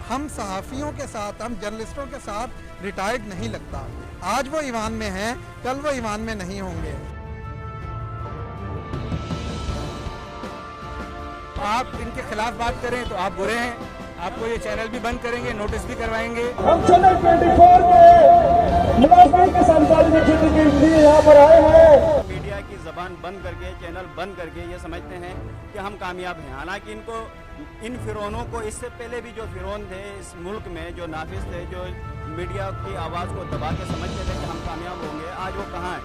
हम सहाफ़ियों के साथ, हम जर्नलिस्टों के साथ रिटायर्ड नहीं लगता। आज वो ईवान में हैं, कल वो ईवान में नहीं होंगे। आप इनके खिलाफ बात करें तो आप बुरे हैं, आपको ये चैनल भी बंद करेंगे, नोटिस भी करवाएंगे। हम चैनल 24 के मुलाजिम के साथ यहाँ पर आए हैं। मीडिया की जबान बंद करके, चैनल बंद करके ये समझते हैं कि हम कामयाब हैं। हालांकि इनको, इन फिरौनों को, इससे पहले भी जो फिरौन थे इस मुल्क में, जो नाफिज थे, जो मीडिया की आवाज़ को दबा के समझते थे कि हम कामयाब होंगे, आज वो कहाँ हैं।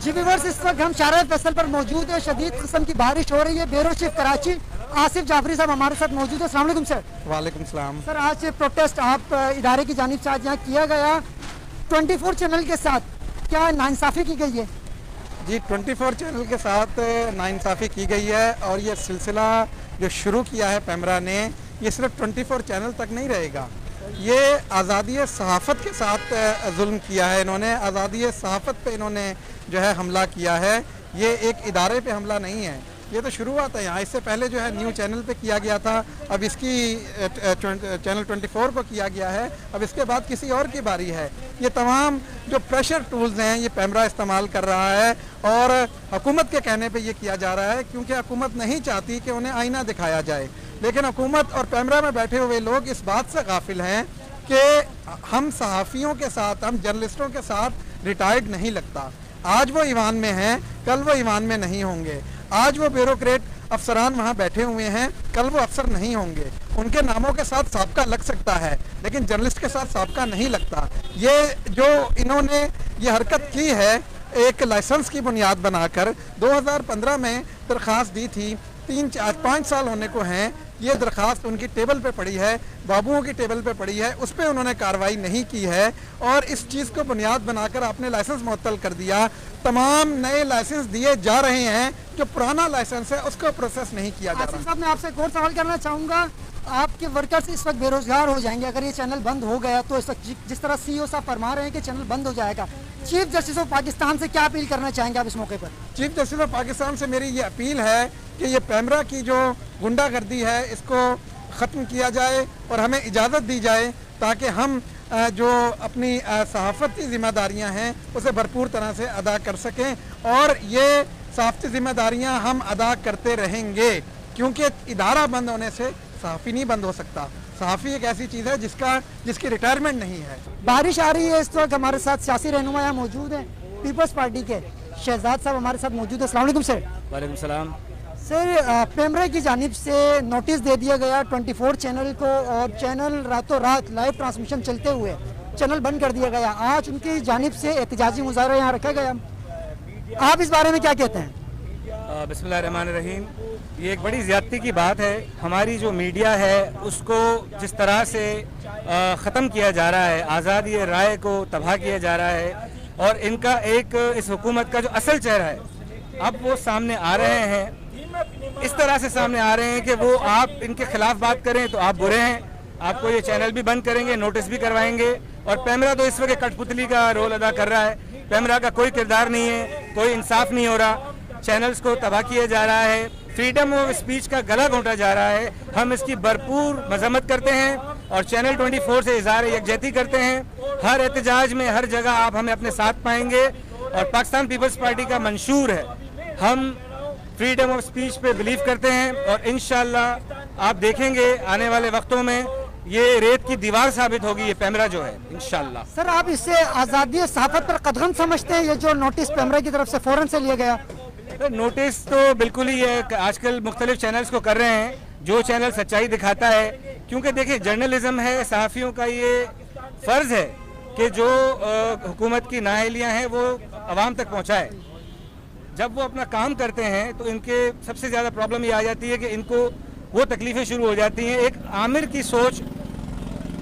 जी व्यूअर्स, इस वक्त हम शाहराह फैसल पर मौजूद है। शदीद किस्म की बारिश हो रही है। ब्यूरो चीफ कराची आसिफ जाफरी साहब हमारे साथ मौजूद है। अस्सलाम वालेकुम सर। वालेकुम सलाम। सर, आज प्रोटेस्ट आप इदारे की जानिब से आज यहाँ किया गया, 24 चैनल के साथ क्या नाइंसाफ़ी की गई है? जी, 24 चैनल के साथ नाइंसाफ़ी की गई है और ये सिलसिला जो शुरू किया है पैमरा ने, ये सिर्फ 24 चैनल तक नहीं रहेगा। ये आज़ादी सहाफ़त के साथ जुल्म किया है इन्होंने, आज़ादी सहाफ़त पे इन्होंने जो है हमला किया है। ये एक इदारे पे हमला नहीं है, ये तो शुरुआत है यहाँ। इससे पहले जो है न्यू चैनल पे किया गया था, अब इसकी चैनल 24 को किया गया है, अब इसके बाद किसी और की बारी है। ये तमाम जो प्रेशर टूल्स हैं ये पैमरा इस्तेमाल कर रहा है और हुकूमत के कहने पे ये किया जा रहा है, क्योंकि हुकूमत नहीं चाहती कि उन्हें आईना दिखाया जाए। लेकिन हुकूमत और पैमरा में बैठे हुए लोग इस बात से गाफिल हैं कि हम सहाफ़ियों के साथ, हम जर्नलिस्टों के साथ रिटायर्ड नहीं लगता। आज वो ईवान में हैं, कल वो ईवान में नहीं होंगे। आज वो ब्यूरोक्रेट अफसरान वहाँ बैठे हुए हैं, कल वो अफसर नहीं होंगे। उनके नामों के साथ साबका लग सकता है, लेकिन जर्नलिस्ट के साथ साबका नहीं लगता। ये जो इन्होंने ये हरकत की है, एक लाइसेंस की बुनियाद बनाकर 2015 में दरख्वास्त दी थी, 3-4-5 साल होने को हैं। ये दरख्वास्त उनकी टेबल पे पड़ी है, बाबुओं की टेबल पे पड़ी है, उस पर उन्होंने कार्रवाई नहीं की है और इस चीज़ को बुनियाद बनाकर आपने लाइसेंस मुअत्तल कर दिया। तमाम नए लाइसेंस दिए जा रहे हैं, जो पुराना लाइसेंस है उसको प्रोसेस नहीं किया जा रहा। आसिफ साहब, मैं आपसे एक और सवाल करना चाहूँगा। आपके वर्कर्स इस वक्त बेरोजगार हो जाएंगे अगर ये चैनल बंद हो गया तो। इस वक्त जिस तरह CEO साहब फरमा रहे हैं कि चैनल बंद हो जाएगा, चीफ जस्टिस ऑफ पाकिस्तान से क्या अपील करना चाहेंगे आप इस मौके पर? चीफ जस्टिस ऑफ पाकिस्तान से मेरी ये अपील है कि ये पैमरा की जो गुंडागर्दी है इसको ख़त्म किया जाए और हमें इजाज़त दी जाए ताकि हम जो अपनी सहाफ़ती ज़िम्मेदारियाँ हैं उसे भरपूर तरह से अदा कर सकें। और ये सहाफ़ती ज़िम्मेदारियाँ हम अदा करते रहेंगे, क्योंकि इदारा बंद होने से सहाफ़ी नहीं बंद हो सकता। सहाफ़ी एक ऐसी चीज़ है जिसकी रिटायरमेंट नहीं है। बारिश आ रही है इस वक्त, हमारे साथ सियासी रहनुमा यहाँ मौजूद हैं। पीपल्स पार्टी के शहजाद साहब हमारे साथ मौजूद है। अस्सलाम वालेकुम सर। वालेकुम सलाम। सर, पैमरा की जानिब से नोटिस दे दिया गया 24 चैनल को और चैनल रातों रात लाइव ट्रांसमिशन चलते हुए चैनल बंद कर दिया गया। आज उनकी जानिब से एहतजाजी मुजाहरा यहाँ रखा गया, आप इस बारे में क्या कहते हैं? बिस्मिल्लाहिर्रहमानिर्रहीम। ये एक बड़ी ज़्यादती की बात है। हमारी जो मीडिया है उसको जिस तरह से ख़त्म किया जा रहा है, आज़ादी राय को तबाह किया जा रहा है और इनका एक इस हुकूमत का जो असल चेहरा है अब वो सामने आ रहे हैं। इस तरह से सामने आ रहे हैं कि वो, आप इनके खिलाफ बात करें तो आप बुरे हैं, आपको ये चैनल भी बंद करेंगे, नोटिस भी करवाएंगे। और पैमरा तो इस वक्त कठपुतली का रोल अदा कर रहा है। पैमरा का कोई किरदार नहीं है, कोई इंसाफ नहीं हो रहा, चैनल्स को तबाह किया जा रहा है, फ्रीडम ऑफ स्पीच का गला घोंटा जा रहा है। हम इसकी भरपूर मजम्मत करते हैं और चैनल 24 से इज़हार यकजहती करते हैं। हर एहतजाज में हर जगह आप हमें अपने साथ पाएंगे और पाकिस्तान पीपल्स पार्टी का मंशूर है, हम फ्रीडम ऑफ स्पीच पे बिलीव करते हैं और इंशाल्लाह आप देखेंगे आने वाले वक्तों में ये रेत की दीवार साबित होगी ये पैमरा जो है, इंशाल्लाह। सर, आप इससे आज़ादी सहाफ़त पर कदगन समझते हैं, ये जो नोटिस पैमरा की तरफ से फ़ौरन से लिया गया? नोटिस तो बिल्कुल ही है, आजकल मुख्तलिफ चैनल्स को कर रहे हैं, जो चैनल सच्चाई दिखाता है। क्योंकि देखिए, जर्नलिज्म है, सहाफ़ियों का ये फ़र्ज़ है कि जो हुकूमत की नाअहलियाँ हैं वो आवाम तक पहुँचाए। जब वो अपना काम करते हैं तो इनके सबसे ज़्यादा प्रॉब्लम ये आ जाती है कि इनको वो तकलीफ़ें शुरू हो जाती हैं। एक आमिर की सोच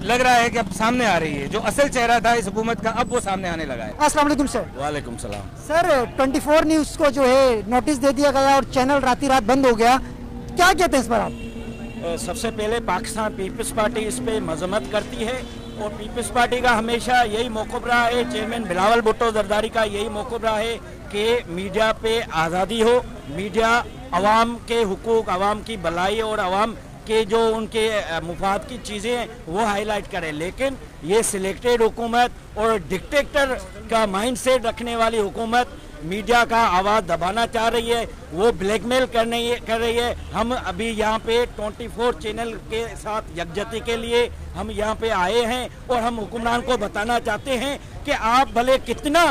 लग रहा है कि अब सामने आ रही है, जो असल चेहरा था इस हुकूमत का अब वो सामने आने लगा है। अस्सलाम वालेकुम सर। वालेकुम सलाम। सर, 24 न्यूज़ को जो है नोटिस दे दिया गया और चैनल राती रात बंद हो गया, क्या कहते हैं इस पर आप? सबसे पहले पाकिस्तान पीपल्स पार्टी इस पे मजम्मत करती है और पीपल्स पार्टी का हमेशा यही मौक़िफ़ रहा है, चेयरमैन बिलावल भुट्टो जरदारी का यही मौक़िफ़ रहा है कि मीडिया पे आज़ादी हो, मीडिया आवाम के हुकूक, आवाम की भलाई और आवाम के जो उनके मुफाद की चीज़ें हैं वो हाईलाइट करें। लेकिन ये सिलेक्टेड हुकूमत और डिक्टेटर का माइंडसेट रखने वाली हुकूमत मीडिया का आवाज़ दबाना चाह रही है, वो ब्लैकमेल कर रही है। हम अभी यहाँ पे 24 चैनल के साथ यकजहती के लिए हम यहाँ पे आए हैं और हम हुक्मरान को बताना चाहते हैं कि आप भले कितना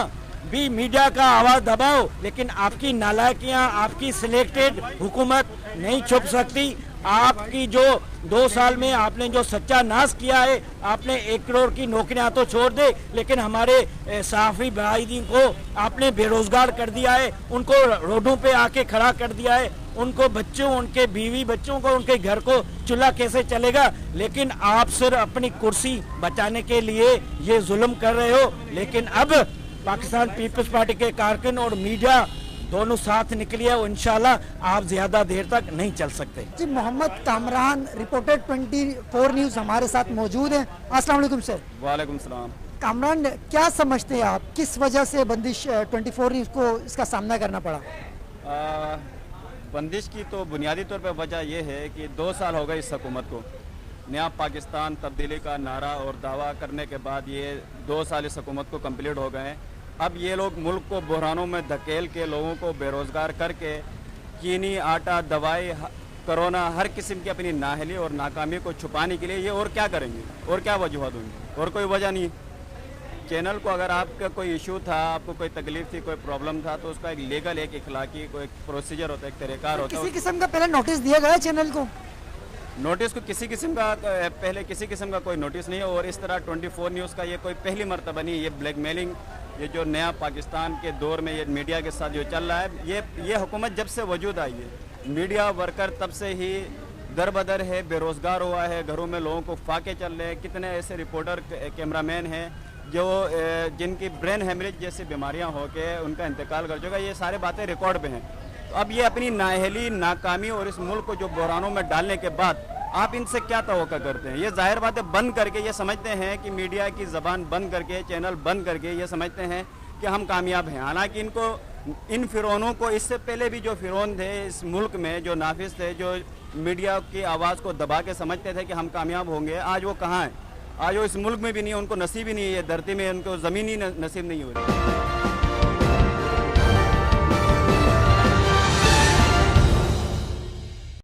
भी मीडिया का आवाज़ दबाओ, लेकिन आपकी नालायकियाँ, आपकी सिलेक्टेड हुकूमत नहीं छुप सकती। आपकी जो 2 साल में आपने जो सच्चा नाश किया है, आपने 1 करोड़ की नौकरियां तो छोड़ दे, लेकिन हमारे सहाफ़ी भाई को आपने बेरोजगार कर दिया है, उनको रोडों पे आके खड़ा कर दिया है, उनको बच्चों, उनके बीवी बच्चों को, उनके घर को चूल्हा कैसे चलेगा। लेकिन आप सिर्फ अपनी कुर्सी बचाने के लिए ये जुल्म कर रहे हो। लेकिन अब पाकिस्तान पीपल्स पार्टी के कारकुन और मीडिया दोनों साथ निकलिए और इंशाल्लाह आप ज्यादा देर तक नहीं चल सकते। जी, मोहम्मद कामरान, रिपोर्टर 24 न्यूज़ हमारे साथ मौजूद हैं। अस्सलाम वालेकुम सर। वालेकुम सलाम। कामरान, क्या समझते हैं आप, किस वजह से बंदिश 24 न्यूज़ को इसका सामना करना पड़ा? बंदिश की तो बुनियादी तौर पर वजह यह है कि 2 साल हो गए इस हुकूमत को। नया पाकिस्तान तब्दीली का नारा और दावा करने के बाद ये 2 साल इस हुकूमत को कंप्लीट हो गए हैं। अब ये लोग मुल्क को बहरानों में धकेल के, लोगों को बेरोज़गार करके, चीनी, आटा, दवाई, कोरोना, हर किस्म की अपनी नाअहली और नाकामी को छुपाने के लिए ये और क्या करेंगे और क्या वजूहत होंगी, और कोई वजह नहीं। चैनल को अगर आपका कोई इशू था, आपको कोई तकलीफ थी, कोई प्रॉब्लम था, तो उसका एक लीगल, एक इखलाकी कोई प्रोसीजर होता है, एक तरीक़ार होता है। किसी किस्म का पहले नोटिस दिया गया चैनल को? नोटिस को किसी किस्म का पहले किसी किस्म का कोई नोटिस नहीं है। और इस तरह 24 न्यूज़ का ये कोई पहली मरतबा नहीं। ये ब्लैकमेलिंग, ये जो नया पाकिस्तान के दौर में ये मीडिया के साथ जो चल रहा है, ये हुकूमत जब से वजूद आई है, मीडिया वर्कर तब से ही दर बदर है, बेरोज़गार हुआ है, घरों में लोगों को फाके चल रहे हैं। कितने ऐसे रिपोर्टर, कैमरामैन हैं जो जिनकी ब्रेन हेमरेज जैसी बीमारियां होके उनका इंतकाल कर चुका है। ये सारे बातें रिकॉर्ड पे हैं। तो अब ये अपनी नाअहली, नाकामी और इस मुल्क को जो बहरानों में डालने के बाद आप इनसे क्या तवक्का करते हैं? ये जाहिर बातें बंद करके ये समझते हैं कि मीडिया की ज़बान बंद करके, चैनल बंद करके ये समझते हैं कि हम कामयाब हैं। हालांकि इनको, इन फिरौनों को, इससे पहले भी जो फिरौन थे इस मुल्क में, जो नाफिज थे, जो मीडिया की आवाज़ को दबा के समझते थे कि हम कामयाब होंगे, आज वो कहाँ हैं? आज वो इस मुल्क में भी नहीं, उनको नसीब ही नहीं है, धरती में उनको ज़मीन ही नसीब नहीं हो रही।